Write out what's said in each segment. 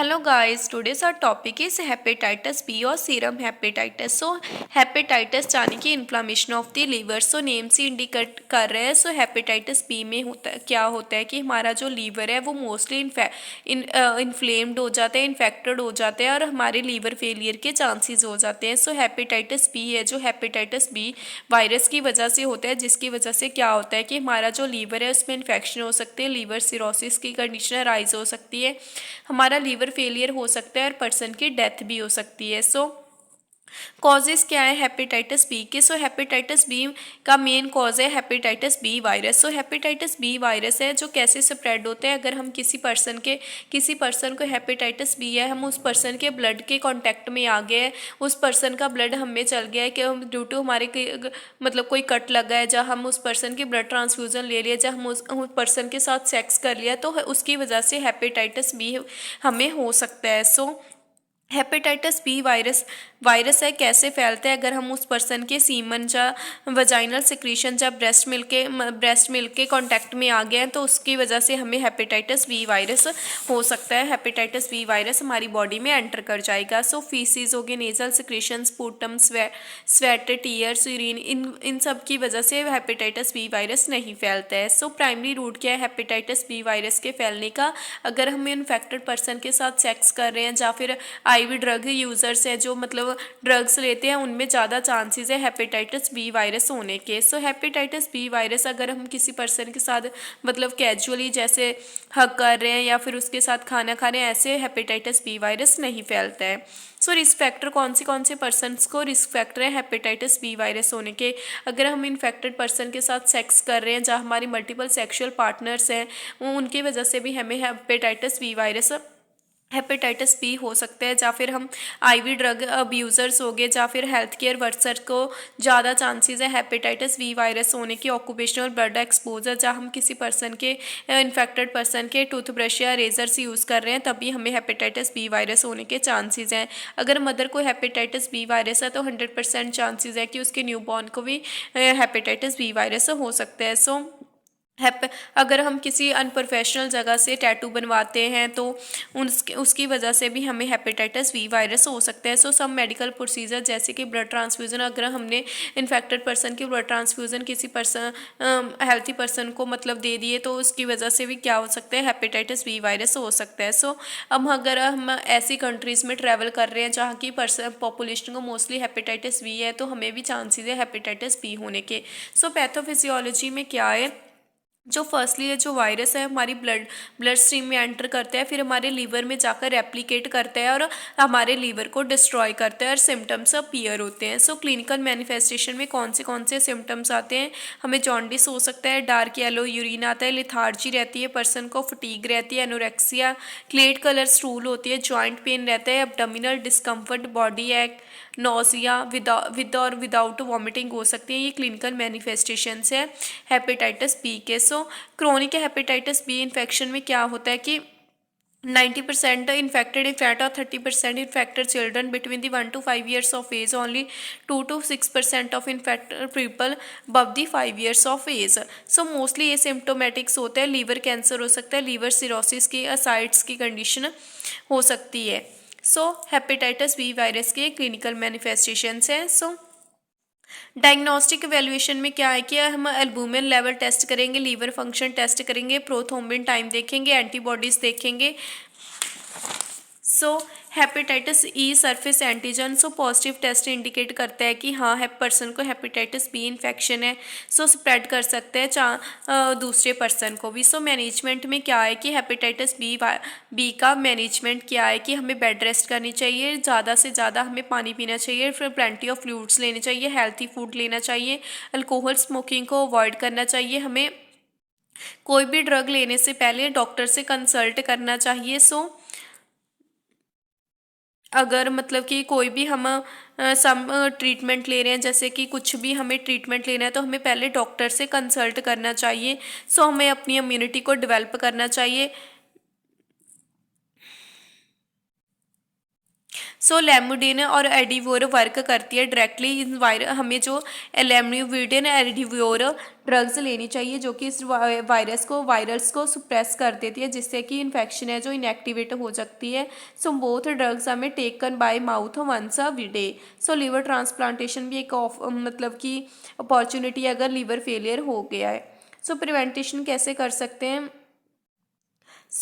Hello guys, today's our topic is hepatitis B or serum hepatitis. So hepatitis यानी कि inflammation of the liver. So name से indicate कर रहे हैं. सो hepatitis B में क्या होता है कि हमारा जो लीवर है वो मोस्टली इन्फ्लेम्ड हो जाता है, इन्फेक्टेड हो जाते हैं और हमारे लीवर फेलियर के चांसेस हो जाते हैं. सो हेपेटाइटिस बी है जो हेपेटाइटिस बी वायरस की वजह से होता है, जिसकी वजह से क्या होता है कि हमारा जो लीवर है उसमें इन्फेक्शन हो सकती है, लीवर सिरोसिस की कंडीशन राइज हो सकती है, हमारा लीवर फेलियर हो सकता है और पर्सन की डेथ भी हो सकती है. सो कॉजेज़ क्या है हेपेटाइटिस बी के. सो हेपेटाइटिस बी का मेन कॉज है हेपेटाइटिस बी वायरस. सो हेपेटाइटिस बी वायरस है जो कैसे स्प्रेड होते हैं. अगर हम किसी पर्सन को हेपेटाइटिस बी है, हम उस पर्सन के ब्लड के कांटेक्ट में आ गए, उस पर्सन का ब्लड हम में चल गया है कि हम ड्यू टू हमारे मतलब कोई कट लगा है, जहाँ हम उस पर्सन की ब्लड ट्रांसफ्यूज़न ले लिया, जहाँ हम उस पर्सन के साथ सेक्स कर लिया, तो उसकी वजह से हेपेटाइटिस बी हमें हो सकता है. सो हेपेटाइटिस बी वायरस है कैसे फैलता है. अगर हम उस पर्सन के सीमन या वजाइनल सिक्रीशन या ब्रेस्ट मिल्क के कांटेक्ट में आ गए हैं, तो उसकी वजह से हमें हेपेटाइटिस बी वायरस हो सकता है. हेपेटाइटिस बी वायरस हमारी बॉडी में एंटर कर जाएगा. सो फीसिस हो गए, nasal secretion, sputum, sweat, tears, urine, इन सब की वजह से हेपेटाइटिस बी वायरस नहीं फैलता है. सो प्राइमरी रूट क्या है हेपेटाइटिस बी वायरस के फैलने का. अगर हम इन्फेक्टेड पर्सन के साथ सेक्स कर रहे हैं या फिर आईवी ड्रग यूज़र्स है जो मतलब ड्रग्स लेते हैं, उनमें ज़्यादा चांसेस है हेपेटाइटिस बी वायरस होने के. सो हेपेटाइटिस बी वायरस अगर हम किसी पर्सन के साथ मतलब कैजुअली जैसे हग कर रहे हैं या फिर उसके साथ खाना खा रहे हैं, ऐसे हेपेटाइटिस बी वायरस नहीं फैलता है. सो रिस्क फैक्टर कौन से पर्सनस को रिस्क फैक्टर है हेपेटाइटिस बी वायरस होने के. अगर हम इन्फेक्टेड पर्सन के साथ सेक्स कर रहे हैं जहाँ हमारी मल्टीपल सेक्सुअल पार्टनर्स हैं, उनकी वजह से भी हमें हेपेटाइटिस बी हो सकता है. या फिर हम आईवी ड्रग अब्यूज़र्स हो गए, या फिर हेल्थ केयर वर्कर्स को ज़्यादा चांसेस है हेपेटाइटिस बी वायरस होने की. ऑक्यूपेशनल ब्लड एक्सपोजर, जहाँ हम किसी पर्सन के इन्फेक्टेड पर्सन के टूथब्रश या रेजर्स यूज़ कर रहे हैं, तभी हमें हेपेटाइटिस बी वायरस होने के चांसेस हैं. अगर मदर को हेपेटाइटिस बी वायरस है तो 100% चांसेस है कि उसके न्यूबॉर्न को भी हेपेटाइटिस बी वायरस हो सकता है. सो अगर हम किसी अनप्रोफेशनल जगह से टैटू बनवाते हैं तो उसकी वजह से भी हमें हेपेटाइटिस बी वायरस हो सकता है. सो सम मेडिकल प्रोसीजर जैसे कि ब्लड ट्रांसफ्यूज़न, अगर हमने इन्फेक्टेड पर्सन की ब्लड ट्रांसफ्यूज़न किसी हेल्थी पर्सन को मतलब दे दिए, तो उसकी वजह से भी क्या हो सकता है हेपेटाइटिस बी वायरस हो सकता है. सो अब अगर हम ऐसी कंट्रीज़ में ट्रैवल कर रहे हैं जहाँ की पॉपुलेशन को मोस्टली हेपेटाइटिस बी है, तो हमें भी चांसेस है हेपेटाइटिस बी होने के. सो पैथोफिजियोलॉजी में क्या है, जो फर्स्टली है जो वायरस है हमारी ब्लड स्ट्रीम में एंटर करता है, फिर हमारे लीवर में जाकर रेप्लिकेट करता है और हमारे लीवर को डिस्ट्रॉय करता है और सिम्टम्स अपीयर होते हैं. सो क्लिनिकल मैनिफेस्टेशन में कौन से सिम्टम्स आते हैं. हमें जॉन्डिस हो सकता है, डार्क येलो यूरिन आता है, लिथार्जी रहती है पर्सन को, फटीग रहती है, एनोरेक्सिया, क्लेट कलर स्टूल होती है, जॉइंट पेन रहता है, एब्डोमिनल डिस्कम्फर्ट, बॉडी एक, नोजिया विद और विदाउट वॉमिटिंग हो सकती है. ये क्लिनिकल मैनिफेस्टेशंस है हेपेटाइटिस बी के. सो क्रोनिक हेपेटाइटिस बी इन्फेक्शन में क्या होता है कि 90% इन्फेक्टेड इन्फेक्ट और 30% infected children between the 1 to 5 years of age. Only 2 to 6% of infected people above the 5 years of age. So mostly ये सिम्टोमेटिक्स होते हैं. लीवर कैंसर हो सकता है, लीवर सिरोसिस की असाइड्स की कंडीशन हो सकती है. सो हेपेटाइटिस बी वायरस के क्लिनिकल मैनिफेस्टेशंस हैं. सो डायग्नोस्टिक एवेल्यूएशन में क्या है कि हम एल्बुमिन लेवल टेस्ट करेंगे, लीवर फंक्शन टेस्ट करेंगे, प्रोथ्रोम्बिन टाइम देखेंगे, एंटीबॉडीज़ देखेंगे. So hepatitis E surface antigen. So positive test indicate करता है कि हाँ है पर्सन को हेपेटाइटिस बी इन्फेक्शन है. सो स्प्रेड कर सकते हैं दूसरे पर्सन को भी. सो मैनेजमेंट में क्या है कि हेपेटाइटिस बी का मैनेजमेंट क्या है कि हमें बेड रेस्ट करनी चाहिए, ज़्यादा से ज़्यादा हमें पानी पीना चाहिए, फिर प्लेंटी ऑफ फ्लूइड्स लेने चाहिए, हेल्थी फूड लेना चाहिए, अल्कोहल स्मोकिंग को अवॉइड करना चाहिए, हमें कोई भी ड्रग लेने से पहले डॉक्टर से कंसल्ट करना चाहिए. सो अगर मतलब कि कोई भी हम सम ट्रीटमेंट ले रहे हैं, जैसे कि कुछ भी हमें ट्रीटमेंट लेना है, तो हमें पहले डॉक्टर से कंसल्ट करना चाहिए. सो हमें अपनी इम्यूनिटी को डेवलप करना चाहिए. सो लेमुडिन और एडिवोर वर्क करती है डायरेक्टली इन हमें जो लेमुडिन एडिवोर ड्रग्स लेनी चाहिए जो कि इस वायरस को सुप्रेस कर देती है, जिससे कि इन्फेक्शन है जो इनएक्टिवेट हो सकती है। सो बोथ ड्रग्स हमें taken by mouth once a day. So liver transplantation भी एक मतलब कि अपॉर्चुनिटी अगर लीवर फेलियर हो गया है। सो प्रिवेंटेशन कैसे कर सकते हैं?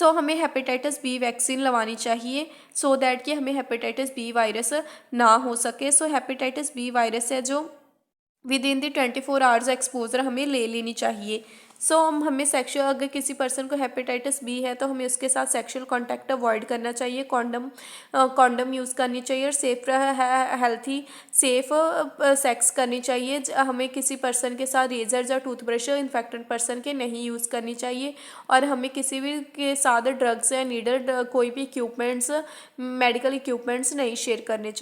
हमें हेपेटाइटिस बी वैक्सीन लगवानी चाहिए सो दैट कि हमें हेपेटाइटिस बी वायरस ना हो सके। हेपेटाइटिस बी वायरस है जो with in the 24 hours exposure हमें ले लेनी चाहिए। हमें सेक्सुअल, अगर किसी पर्सन को हेपेटाइटिस बी है तो हमें उसके साथ सेक्सुअल कांटेक्ट अवॉइड करना चाहिए, कॉन्डम यूज़ करनी चाहिए और सेफ हेल्थी सेफ सेक्स करनी चाहिए। हमें किसी पर्सन के साथ रेजर या टूथब्रश इन्फेक्टेड पर्सन के नहीं यूज़ करनी चाहिए और हमें किसी भी के साथ ड्रग्स या नीडल कोई भी इक्विपमेंट्स मेडिकल इक्विपमेंट्स नहीं शेयर करने चाहिए।